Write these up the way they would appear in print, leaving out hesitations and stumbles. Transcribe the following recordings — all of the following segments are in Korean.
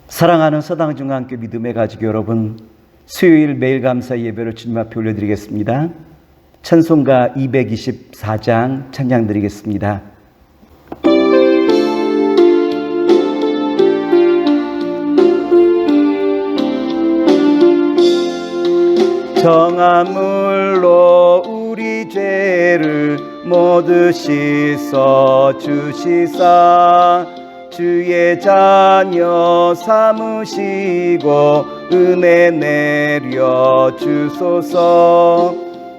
사랑하는 서당중앙교 믿음의 가족 여러분, 수요일 매일 감사 예배를 주님 앞에 올려드리겠습니다. 찬송가 224장 찬양 드리겠습니다. 정한 물로 우리 죄를 모두 씻어 주시사 주의 자녀 삼으시고 은혜 내려 주소서.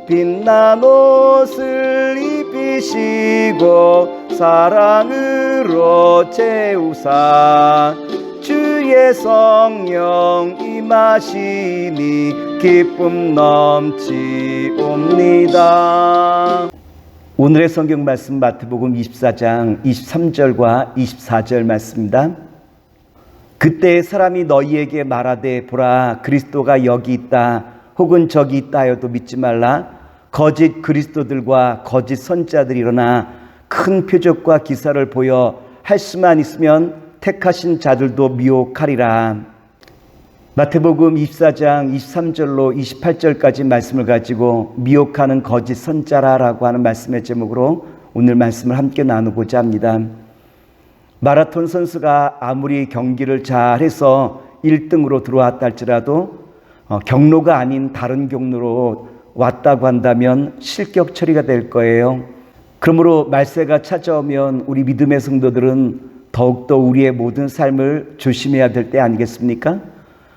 빛난 옷을 입히시고 사랑으로 채우사 주의 성령 임하시니 기쁨 넘치옵니다. 오늘의 성경 말씀 마태복음 24장 23절과 24절 말씀입니다. 그때 사람이 너희에게 말하되 보라 그리스도가 여기 있다 혹은 저기 있다 하여도 믿지 말라. 거짓 그리스도들과 거짓 선자들이 일어나 큰 표적과 기사를 보여 할 수만 있으면 택하신 자들도 미혹하리라. 마태복음 24장 23절로 28절까지 말씀을 가지고 미혹하는 거짓 선자라라고 하는 말씀의 제목으로 오늘 말씀을 함께 나누고자 합니다. 마라톤 선수가 아무리 경기를 잘해서 1등으로 들어왔다 할지라도 경로가 아닌 다른 경로로 왔다고 한다면 실격 처리가 될 거예요. 그러므로 말세가 찾아오면 우리 믿음의 성도들은 더욱더 우리의 모든 삶을 조심해야 될 때 아니겠습니까?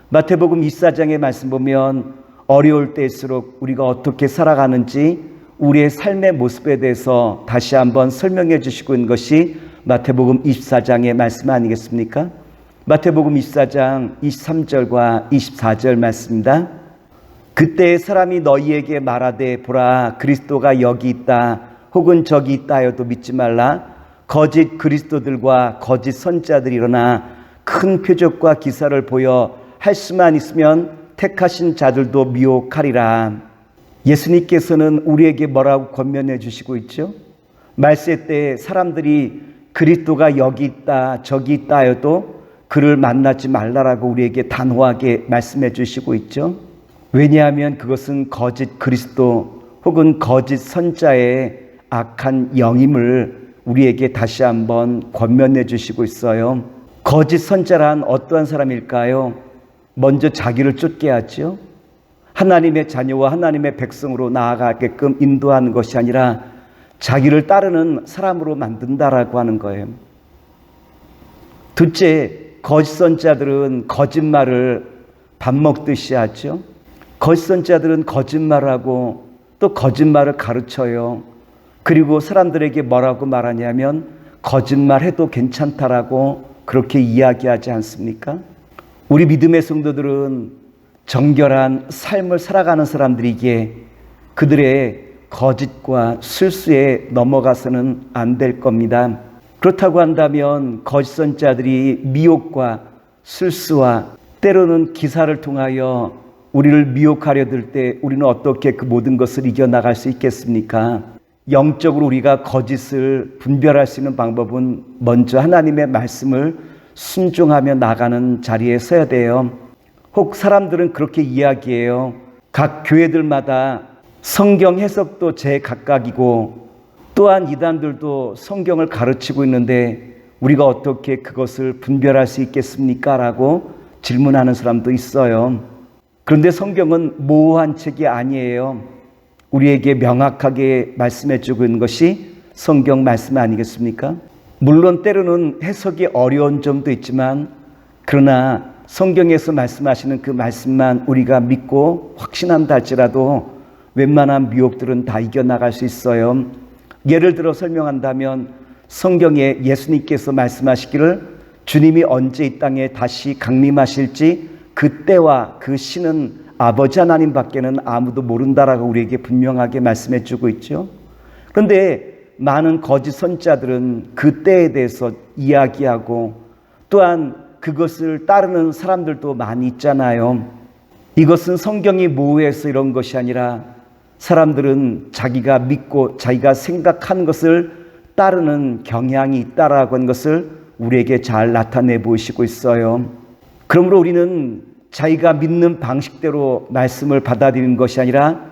마태복음 24장의 말씀 보면 어려울 때일수록 우리가 어떻게 살아가는지 우리의 삶의 모습에 대해서 다시 한번 설명해 주시고 있는 것이 마태복음 24장의 말씀 아니겠습니까? 마태복음 24장 23절과 24절 말씀입니다. 그때 사람이 너희에게 말하되 보라 그리스도가 여기 있다 혹은 저기 있다 하여도 믿지 말라. 거짓 그리스도들과 거짓 선자들이 일어나 큰 표적과 기사를 보여 할 수만 있으면 택하신 자들도 미혹하리라. 예수님께서는 우리에게 뭐라고 권면해 주시고 있죠? 말세 때 사람들이 그리스도가 여기 있다 저기 있다 하여도 그를 만나지 말라라고 우리에게 단호하게 말씀해 주시고 있죠. 왜냐하면 그것은 거짓 그리스도 혹은 거짓 선자의 악한 영임을 우리에게 다시 한번 권면해 주시고 있어요. 거짓 선자란 어떠한 사람일까요? 먼저 자기를 쫓게 하죠. 하나님의 자녀와 하나님의 백성으로 나아가게끔 인도하는 것이 아니라 자기를 따르는 사람으로 만든다라고 하는 거예요. 둘째, 거짓 선자들은 거짓말을 밥 먹듯이 하죠. 거짓 선자들은 거짓말을 하고 또 거짓말을 가르쳐요. 그리고 사람들에게 뭐라고 말하냐면 거짓말해도 괜찮다라고 그렇게 이야기하지 않습니까? 우리 믿음의 성도들은 정결한 삶을 살아가는 사람들이기에 그들의 거짓과 실수에 넘어가서는 안 될 겁니다. 그렇다고 한다면 거짓 선자들이 미혹과 실수와 때로는 기사를 통하여 우리를 미혹하려 들 때 우리는 어떻게 그 모든 것을 이겨나갈 수 있겠습니까? 영적으로 우리가 거짓을 분별할 수 있는 방법은 먼저 하나님의 말씀을 순종하며 나가는 자리에 서야 돼요. 혹 사람들은 그렇게 이야기해요. 각 교회들마다 성경 해석도 제각각이고 또한 이단들도 성경을 가르치고 있는데 우리가 어떻게 그것을 분별할 수 있겠습니까? 라고 질문하는 사람도 있어요. 그런데 성경은 모호한 책이 아니에요. 우리에게 명확하게 말씀해 주고 있는 것이 성경 말씀 아니겠습니까? 물론 때로는 해석이 어려운 점도 있지만 그러나 성경에서 말씀하시는 그 말씀만 우리가 믿고 확신한다 할지라도 웬만한 미혹들은 다 이겨나갈 수 있어요. 예를 들어 설명한다면 성경에 예수님께서 말씀하시기를 주님이 언제 이 땅에 다시 강림하실지 그때와 그 시는 아버지 하나님 밖에는 아무도 모른다라고 우리에게 분명하게 말씀해 주고 있죠. 그런데 많은 거짓 선자들은 그 때에 대해서 이야기하고 또한 그것을 따르는 사람들도 많이 있잖아요. 이것은 성경이 모호해서 이런 것이 아니라 사람들은 자기가 믿고 자기가 생각하는 것을 따르는 경향이 있다라고 하는 것을 우리에게 잘 나타내 보이시고 있어요. 그러므로 우리는 자기가 믿는 방식대로 말씀을 받아들이는 것이 아니라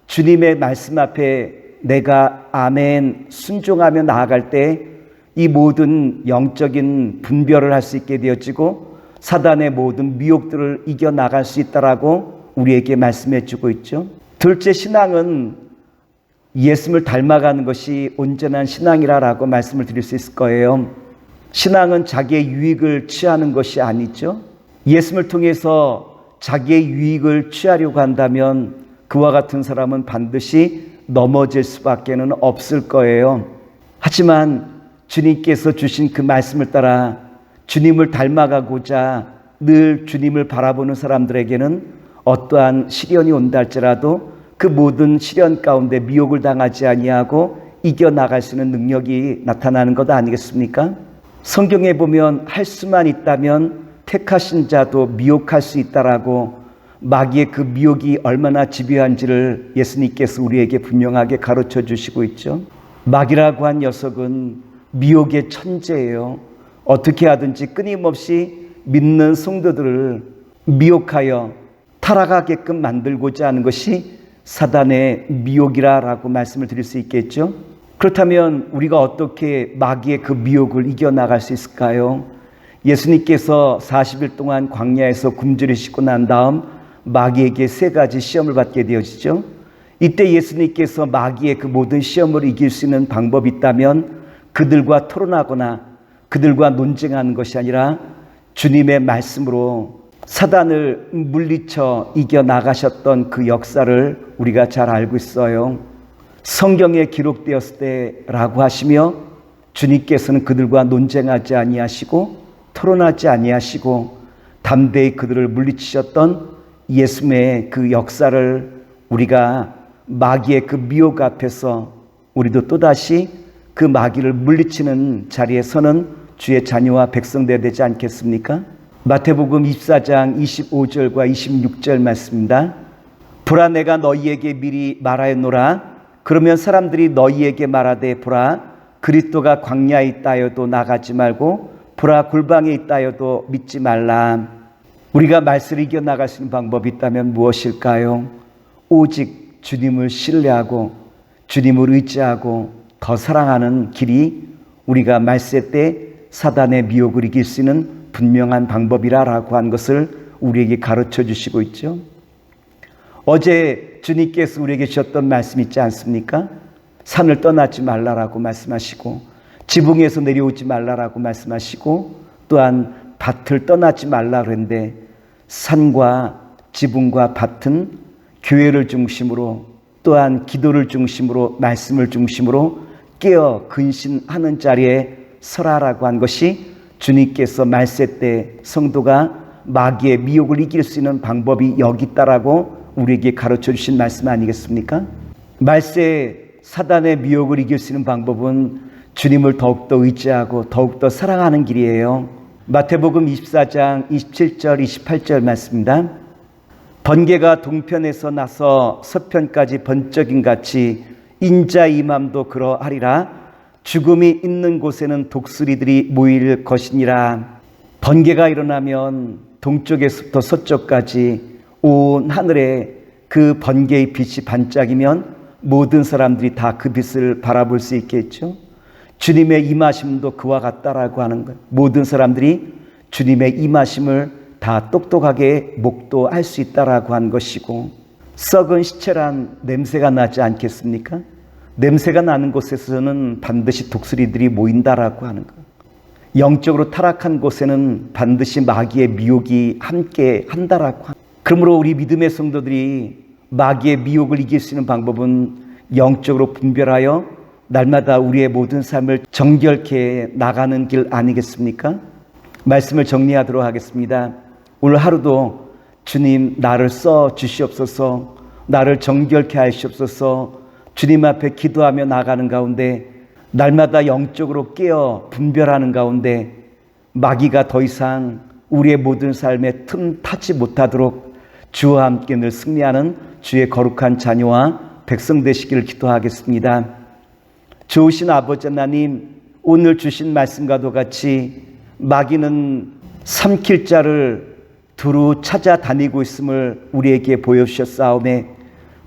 주님의 말씀 앞에 내가 아멘 순종하며 나아갈 때 이 모든 영적인 분별을 할 수 있게 되어지고 사단의 모든 미혹들을 이겨나갈 수 있다라고 우리에게 말씀해 주고 있죠. 둘째, 신앙은 예수님을 닮아가는 것이 온전한 신앙이라고 말씀을 드릴 수 있을 거예요. 신앙은 자기의 유익을 취하는 것이 아니죠. 예수님을 통해서 자기의 유익을 취하려고 한다면 그와 같은 사람은 반드시 넘어질 수밖에 없을 거예요. 하지만 주님께서 주신 그 말씀을 따라 주님을 닮아가고자 늘 주님을 바라보는 사람들에게는 어떠한 시련이 온다 할지라도 그 모든 시련 가운데 미혹을 당하지 아니하고 이겨나갈 수 있는 능력이 나타나는 것 아니겠습니까? 성경에 보면 할 수만 있다면 택하신 자도 미혹할 수 있다라고 마귀의 그 미혹이 얼마나 집요한지를 예수님께서 우리에게 분명하게 가르쳐 주시고 있죠. 마귀라고 한 녀석은 미혹의 천재예요. 어떻게 하든지 끊임없이 믿는 성도들을 미혹하여 타락하게끔 만들고자 하는 것이 사단의 미혹이라고 말씀을 드릴 수 있겠죠. 그렇다면 우리가 어떻게 마귀의 그 미혹을 이겨나갈 수 있을까요? 예수님께서 40일 동안 광야에서 굶주리시고 난 다음 마귀에게 3가지 시험을 받게 되어지죠. 이때 예수님께서 마귀의 그 모든 시험을 이길 수 있는 방법이 있다면 그들과 토론하거나 그들과 논쟁하는 것이 아니라 주님의 말씀으로 사단을 물리쳐 이겨나가셨던 그 역사를 우리가 잘 알고 있어요. 성경에 기록되었을 때라고 하시며 주님께서는 그들과 논쟁하지 아니하시고 토론하지 아니하시고 담대히 그들을 물리치셨던 예수님의 그 역사를 우리가 마귀의 그 미혹 앞에서 우리도 또다시 그 마귀를 물리치는 자리에 서는 주의 자녀와 백성되어야 되지 않겠습니까? 마태복음 24장 25절과 26절 말씀입니다. 보라, 내가 너희에게 미리 말하였노라. 그러면 사람들이 너희에게 말하되, 보라, 그리스도가 광야에 있다 하여도 나가지 말고 보라, 골방에 있다 하여도 믿지 말라. 우리가 말씀을 이겨나갈 수 있는 방법이 있다면 무엇일까요? 오직 주님을 신뢰하고 주님을 의지하고 더 사랑하는 길이 우리가 말세 때 사단의 미혹을 이길 수 있는 분명한 방법이라고 한 것을 우리에게 가르쳐 주시고 있죠. 어제 주님께서 우리에게 주셨던 말씀 있지 않습니까? 산을 떠나지 말라라고 말씀하시고 지붕에서 내려오지 말라라고 말씀하시고 또한 밭을 떠나지 말라 그랬는데 산과 지붕과 밭은 교회를 중심으로 또한 기도를 중심으로 말씀을 중심으로 깨어 근신하는 자리에 서라라고 한 것이 주님께서 말세 때 성도가 마귀의 미혹을 이길 수 있는 방법이 여기 있다라고 우리에게 가르쳐 주신 말씀 아니겠습니까? 말세 사단의 미혹을 이길 수 있는 방법은 주님을 더욱더 의지하고 더욱더 사랑하는 길이에요. 마태복음 24장 27절 28절 말씀입니다. 번개가 동편에서 나서 서편까지 번쩍임 같이 인자의 임함도 그러하리라. 죽음이 있는 곳에는 독수리들이 모일 것이니라. 번개가 일어나면 동쪽에서부터 서쪽까지 온 하늘에 그 번개의 빛이 반짝이면 모든 사람들이 다 그 빛을 바라볼 수 있겠죠. 주님의 임하심도 그와 같다라고 하는 것. 모든 사람들이 주님의 임하심을 다 똑똑하게 목도할 수 있다라고 한 것이고, 썩은 시체란 냄새가 나지 않겠습니까? 냄새가 나는 곳에서는 반드시 독수리들이 모인다라고 하는 것. 영적으로 타락한 곳에는 반드시 마귀의 미혹이 함께 한다라고 합니다. 그러므로 우리 믿음의 성도들이 마귀의 미혹을 이길 수 있는 방법은 영적으로 분별하여 날마다 우리의 모든 삶을 정결케 나가는 길 아니겠습니까? 말씀을 정리하도록 하겠습니다. 오늘 하루도 주님 나를 써 주시옵소서, 나를 정결케 하시옵소서, 주님 앞에 기도하며 나가는 가운데 날마다 영적으로 깨어 분별하는 가운데 마귀가 더 이상 우리의 모든 삶에 틈 타지 못하도록 주와 함께 늘 승리하는 주의 거룩한 자녀와 백성 되시기를 기도하겠습니다. 좋으신 아버지 하나님, 오늘 주신 말씀과도 같이 마귀는 삼킬 자를 두루 찾아다니고 있음을 우리에게 보여주셨사오매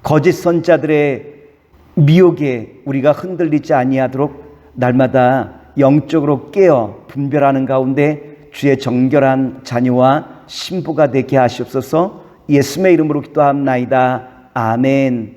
거짓 선자들의 미혹에 우리가 흔들리지 아니하도록 날마다 영적으로 깨어 분별하는 가운데 주의 정결한 자녀와 신부가 되게 하시옵소서. 예수님의 이름으로 기도합나이다. 아멘.